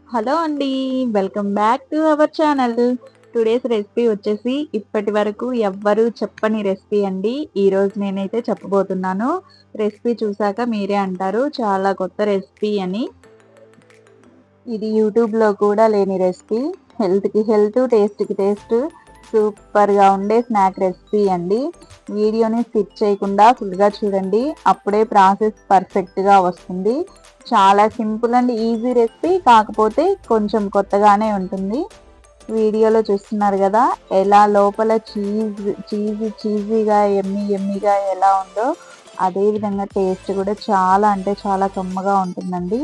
Hello అండి. Welcome back to our channel. Today's recipe వచ్చేసి ఇప్పటి వరకు ఎవ్వరు చెప్పని రెసిపీ అండి. ఈరోజు నేనైతే చెప్పబోతున్నాను. రెసిపీ చూసాక మీరే అంటారు చాలా కొత్త రెసిపీ అని. ఇది యూట్యూబ్‌లో కూడా లేని రెసిపీ. హెల్త్‌కి హెల్త్, టేస్ట్‌కి టేస్ట్ సూపర్‌గా ఉండే స్నాక్ రెసిపీ అండి. వీడియోని స్కిప్ చేయకుండా ఫుల్‌గా చూడండి. అప్పుడే ప్రాసెస్ పర్ఫెక్ట్‌గా వస్తుంది. చాలా సింపుల్ అండ్ ఈజీ రెసిపీ, కాకపోతే కొంచెం కొత్తగానే ఉంటుంది. వీడియోలో చూస్తున్నారు కదా, ఎలా లోపల చీజీగా యమ్మీగా ఎలా ఉందో అదే విధంగా టేస్ట్ కూడా చాలా అంటే చాలా కమ్మగా ఉంటుందండి.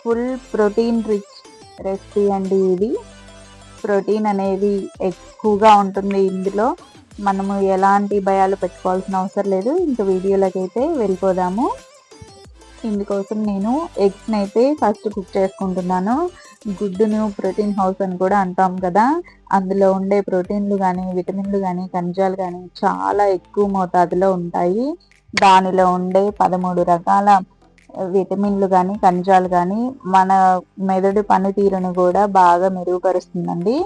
ఫుల్ ప్రోటీన్ రిచ్ రెసిపీ అండి ఇది. ప్రోటీన్ అనేది ఎక్కువగా ఉంటుంది ఇందులో. మనము ఎలాంటి భయాలు పెట్టుకోవాల్సిన అవసరం లేదు. ఇంకా వీడియోలోకి అయితే వెళ్ళిపోదాము. ఇందుకోసం నేను ఎగ్స్ని అయితే ఫస్ట్ కుక్ చేసుకుంటున్నాను. గుడ్డును ప్రోటీన్ హౌస్ అని కూడా అంటాం కదా, అందులో ఉండే ప్రోటీన్లు కానీ, విటమిన్లు కానీ, ఖనిజాలు కానీ చాలా ఎక్కువ మోతాదులో ఉంటాయి. దానిలో ఉండే 13 రకాల విటమిన్లు కానీ, ఖనిజాలు కానీ మన మెదడు పనితీరును కూడా బాగా మెరుగుపరుస్తుందండి.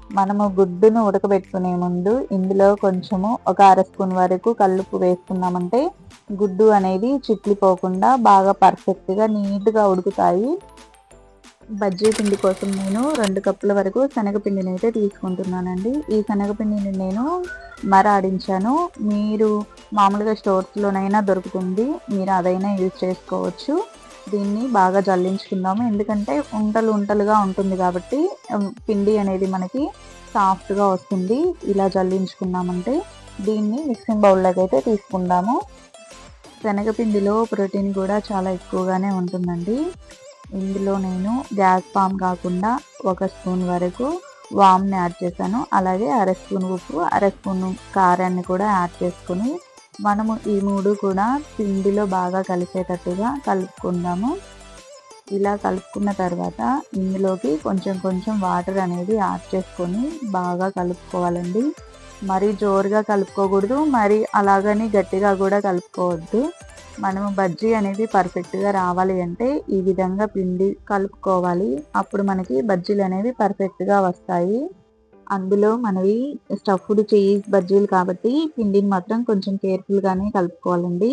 మనము గుడ్డును ఉడకబెట్టుకునే ముందు ఇందులో కొంచెము ఒక అర స్పూన్ వరకు కల్లుప్పు వేసుకున్నామంటే గుడ్డు అనేది చిట్లిపోకుండా బాగా పర్ఫెక్ట్గా నీట్గా ఉడుకుతాయి. బజ్జీ పిండి కోసం నేను 2 కప్పుల వరకు శనగపిండిని అయితే తీసుకుంటున్నానండి. ఈ శనగపిండిని నేను మరాడించాను. మీరు మామూలుగా స్టోర్స్లోనైనా దొరుకుతుంది, మీరు అదైనా యూజ్ చేసుకోవచ్చు. దీన్ని బాగా జల్లించుకుందాము, ఎందుకంటే ఉంటలుగా ఉంటుంది కాబట్టి పిండి అనేది మనకి సాఫ్ట్గా వస్తుంది. ఇలా జల్లించుకున్నామంటే దీన్ని మిక్సింగ్ బౌల్లోకి అయితే తీసుకుందాము. శనగపిండిలో ప్రోటీన్ కూడా చాలా ఎక్కువగానే ఉంటుందండి. ఇందులో నేను గ్యాస్ ఫామ్ కాకుండా 1 స్పూన్ వరకు వామ్ని యాడ్ చేశాను. అలాగే అర స్పూన్ ఉప్పు, అర స్పూన్ కారాన్ని కూడా యాడ్ చేసుకుని మనము ఈ 3 కూడా పిండిలో బాగా కలిసేటట్టుగా కలుపుకుందాము. ఇలా కలుపుకున్న తర్వాత ఇందులోకి కొంచెం వాటర్ అనేది యాడ్ చేసుకొని బాగా కలుపుకోవాలండి. మరీ జోరుగా కలుపుకోకూడదు, మరి అలాగని గట్టిగా కూడా కలుపుకోవద్దు. మనము బజ్జీ అనేది పర్ఫెక్ట్గా రావాలి అంటే ఈ విధంగా పిండి కలుపుకోవాలి. అప్పుడు మనకి బజ్జీలు అనేవి పర్ఫెక్ట్గా వస్తాయి. అందులో మనవి స్టఫ్డ్ చీజ్ బజ్జీలు కాబట్టి పిండిని మాత్రం కొంచెం కేర్ఫుల్గానే కలుపుకోవాలండి.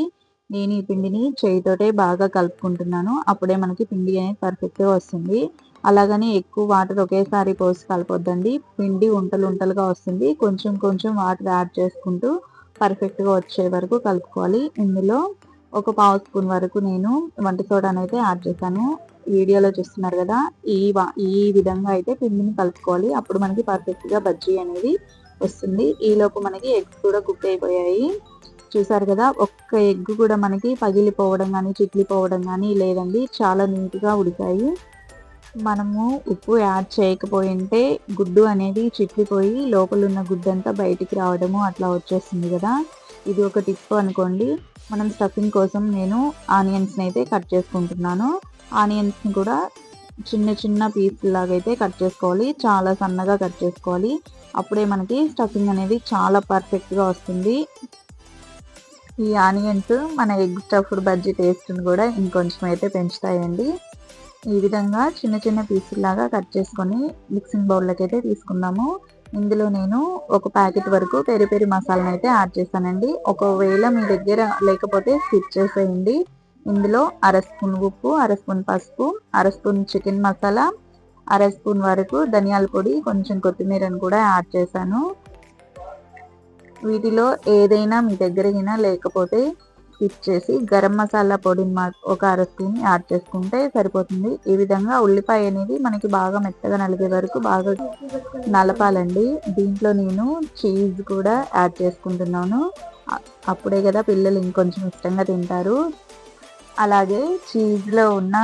నేను ఈ పిండిని చేయితోటే బాగా కలుపుకుంటున్నాను. అప్పుడే మనకి పిండి అనేది పర్ఫెక్ట్గా వస్తుంది. అలాగని ఎక్కువ వాటర్ ఒకేసారి పోసి కలపొద్దండి. పిండి ఉంటలుగా వస్తుంది. కొంచెం వాటర్ యాడ్ చేసుకుంటూ పర్ఫెక్ట్గా వచ్చే వరకు కలుపుకోవాలి. ఇందులో ఒక పావు స్పూన్ వరకు నేను వంట సోడాని అయితే యాడ్ చేశాను. వీడియోలో చూస్తున్నారు కదా, ఈ విధంగా అయితే పిండిని కలుపుకోవాలి. అప్పుడు మనకి పర్ఫెక్ట్గా బజ్జీ అనేది వస్తుంది. ఈలోపు మనకి ఎగ్స్ కూడా కుక్ అయిపోయాయి. చూసారు కదా, ఒక్క ఎగ్ కూడా మనకి పగిలిపోవడం కానీ, చిట్లిపోవడం కానీ లేదండి. చాలా నీట్గా ఉడికాయి. మనము ఉప్పు యాడ్ చేయకపోయింటే గుడ్డు అనేది చిట్లిపోయి లోపల ఉన్న గుడ్డు అంతా బయటికి రావడము అట్లా వచ్చేస్తుంది కదా. ఇది ఒక టిప్ అనుకోండి. మనం స్టఫింగ్ కోసం నేను ఆనియన్స్ని అయితే కట్ చేసుకుంటున్నాను. ఆనియన్స్ని కూడా చిన్న పీస్ లాగా అయితే కట్ చేసుకోవాలి. చాలా సన్నగా కట్ చేసుకోవాలి. అప్పుడే మనకి స్టఫింగ్ అనేది చాలా పర్ఫెక్ట్గా వస్తుంది. ఈ ఆనియన్స్ మన ఎగ్ స్టఫ్డ్ బజ్జీ టేస్ట్ని కూడా ఇంకొంచెం అయితే పెంచుతాయండి. ఈ విధంగా చిన్న పీసులాగా కట్ చేసుకొని మిక్సింగ్ బౌల్లోకి అయితే తీసుకుందాము. ఇందులో నేను ఒక ప్యాకెట్ వరకు పెరి మసాలాను అయితే యాడ్ చేశానండి. ఒకవేళ మీ దగ్గర లేకపోతే స్కిప్ చేసేయండి. ఇందులో అర స్పూన్ ఉప్పు, అర స్పూన్ పసుపు, అర స్పూన్ చికెన్ మసాలా, అర స్పూన్ వరకు ధనియాల పొడి, కొంచెం కొత్తిమీరను కూడా యాడ్ చేశాను. వీటిలో ఏదైనా మీ దగ్గర లేకపోతే స్కిప్ చేసి గరం మసాలా పొడిని ఒక అర స్పూన్ యాడ్ చేసుకుంటే సరిపోతుంది. ఈ విధంగా ఉల్లిపాయ అనేది మనకి బాగా మెత్తగా నలిగే వరకు బాగా నలపాలండి. దీంట్లో నేను చీజ్ కూడా యాడ్ చేసుకుంటున్నాను. అప్పుడే కదా పిల్లలు ఇంకొంచెం ఇష్టంగా తింటారు. అలాగే చీజ్లో ఉన్న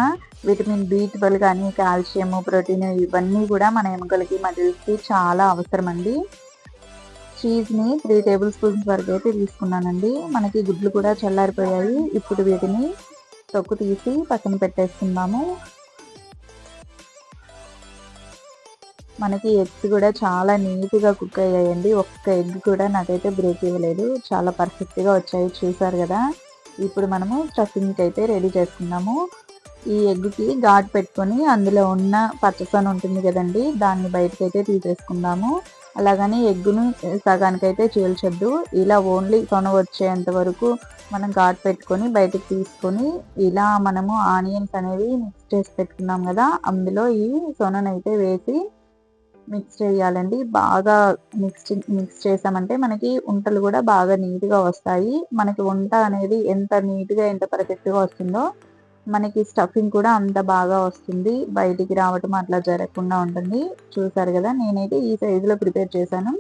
విటమిన్ B12 కానీ, కాల్షియము, ప్రోటీన్ ఇవన్నీ కూడా మన ఎముకలకి, మజిల్స్కి చాలా అవసరం అండి. చీజ్ని 3 టేబుల్ స్పూన్స్ వరకు అయితే తీసుకున్నానండి. మనకి గుడ్లు కూడా చల్లారిపోయాయి. ఇప్పుడు వీటిని తొక్కు తీసి పక్కన పెట్టేసుకుందాము. మనకి ఎగ్స్ కూడా చాలా నీట్గా కుక్ అయ్యాయండి. ఒక్క ఎగ్ కూడా నాకైతే బ్రేక్ ఇవ్వలేదు. చాలా పర్ఫెక్ట్గా వచ్చాయి, చూసారు కదా. ఇప్పుడు మనము స్టఫింగ్కి అయితే రెడీ చేసుకుందాము. ఈ ఎగ్కి ఘాటు పెట్టుకొని అందులో ఉన్న పచ్చసొన ఉంటుంది కదండి, దాన్ని బయటకైతే తీసేసుకుందాము. అలాగని ఎగ్గును సగానికైతే చీల్చొద్దు. ఇలా ఓన్లీ సొన వచ్చేంత వరకు మనం ఘాటు పెట్టుకొని బయటకు తీసుకొని, ఇలా మనము ఆనియన్స్ అనేవి మిక్స్ చేసి పెట్టుకున్నాం కదా, అందులో ఈ సొననైతే వేసి మిక్స్ చేయాలండి. బాగా మిక్స్ చేసామంటే మనకి ఉంటలు కూడా బాగా నీట్గా వస్తాయి. మనకి వంట అనేది ఎంత నీట్గా ఎంత పర్ఫెక్ట్గా వస్తుందో మనకి స్టఫింగ్ కూడా అంత బాగా వస్తుంది. బయటికి రావటం అట్లా జరగకుండా ఉంటుంది. చూసారు కదా, నేనైతే ఈ సైజులో ప్రిపేర్ చేశాను.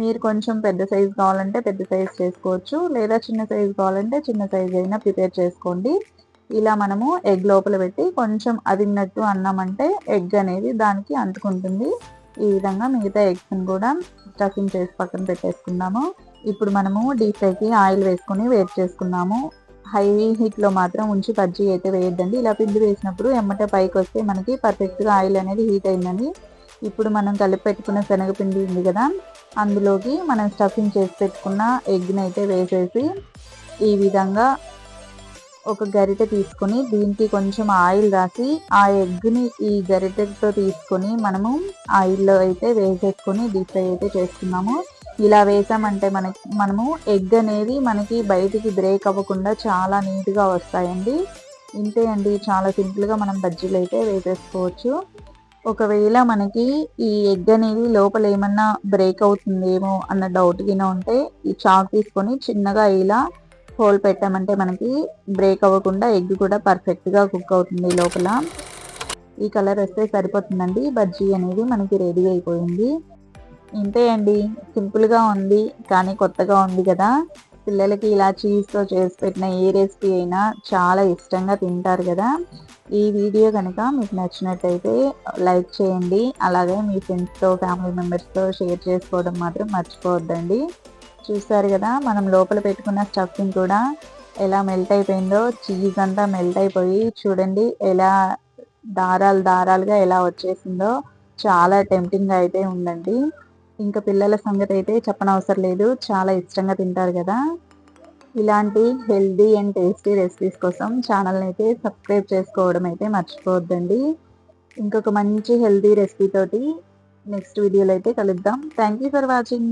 మీరు కొంచెం పెద్ద సైజు కావాలంటే పెద్ద సైజు చేసుకోవచ్చు, లేదా చిన్న సైజు కావాలంటే చిన్న సైజు అయినా ప్రిపేర్ చేసుకోండి. ఇలా మనము ఎగ్ లోపల పెట్టి కొంచెం అదిన్నట్టు అన్నామంటే ఎగ్ అనేది దానికి అంటుకుంటుంది. ఈ విధంగా మిగతా ఎగ్స్ని కూడా స్టఫింగ్ చేసి పక్కన పెట్టేసుకున్నాము. ఇప్పుడు మనము డీప్ ఫ్రైకి ఆయిల్ వేసుకొని వేడి చేసుకున్నాము. హై హీట్లో మాత్రం ఉంచి బజ్జీ అయితే వేయద్దండి. ఇలా పిండి వేసినప్పుడు ఎమ్మటే పైకి వస్తే మనకి పర్ఫెక్ట్గా ఆయిల్ అనేది హీట్ అయిందని. ఇప్పుడు మనం కలిపి పెట్టుకున్న శనగపిండి ఉంది కదా, అందులోకి మనం స్టఫింగ్ చేసి పెట్టుకున్న ఎగ్ని అయితే వేసేసి ఈ విధంగా ఒక గరిటె తీసుకొని దీనికి కొంచెం ఆయిల్ రాసి ఆ ఎగ్ని ఈ గరిటెతో తీసుకొని మనము ఆయిల్లో అయితే వేసేసుకొని డీప్ ఫ్రై అయితే చేసుకున్నాము. ఇలా వేసామంటే మనము ఎగ్ అనేది మనకి బయటికి బ్రేక్ అవ్వకుండా చాలా నీట్గా వస్తాయండి. ఇంతే అండి, చాలా సింపుల్గా మనం బజ్జీలు అయితే వేసేసుకోవచ్చు. ఒకవేళ మనకి ఈ ఎగ్ అనేది లోపల ఏమన్నా బ్రేక్ అవుతుందేమో అన్న డౌట్ గిన ఉంటే ఈ చాక్ తీసుకొని చిన్నగా ఇలా హోల్ పెట్టామంటే మనకి బ్రేక్ అవ్వకుండా ఎగ్ కూడా పర్ఫెక్ట్గా కుక్ అవుతుంది లోపల. ఈ కలర్ వస్తే సరిపోతుందండి. బజ్జీ అనేది మనకి రెడీ అయిపోయింది. ఇంతే అండి, సింపుల్గా ఉంది కానీ కొత్తగా ఉంది కదా. పిల్లలకి ఇలా చీజ్తో చేసి పెట్టిన ఏ రెసిపీ అయినా చాలా ఇష్టంగా తింటారు కదా. ఈ వీడియో కనుక మీకు నచ్చినట్టయితే లైక్ చేయండి. అలాగే మీ ఫ్రెండ్స్తో ఫ్యామిలీ మెంబర్స్తో షేర్ చేసుకోవడం మాత్రం మర్చిపోవద్దండి. చూస్తారు కదా, మనం లోపల పెట్టుకున్న స్టఫింగ్ కూడా ఎలా మెల్ట్ అయిపోయిందో. చీజ్ అంతా మెల్ట్ అయిపోయి చూడండి ఎలా దారాలుగా ఎలా వచ్చేసిందో. చాలా టెంప్టింగ్గా అయితే ఉందండి. ఇంకా పిల్లల సంగతి అయితే చెప్పనవసరం లేదు, చాలా ఇష్టంగా తింటారు కదా. ఇలాంటి హెల్దీ అండ్ టేస్టీ రెసిపీస్ కోసం ఛానల్ని అయితే సబ్స్క్రైబ్ చేసుకోవడం అయితే మర్చిపోవద్దండి. ఇంకొక మంచి హెల్దీ రెసిపీ తోటి నెక్స్ట్ వీడియోలో అయితే కలుద్దాం. Thank you for watching.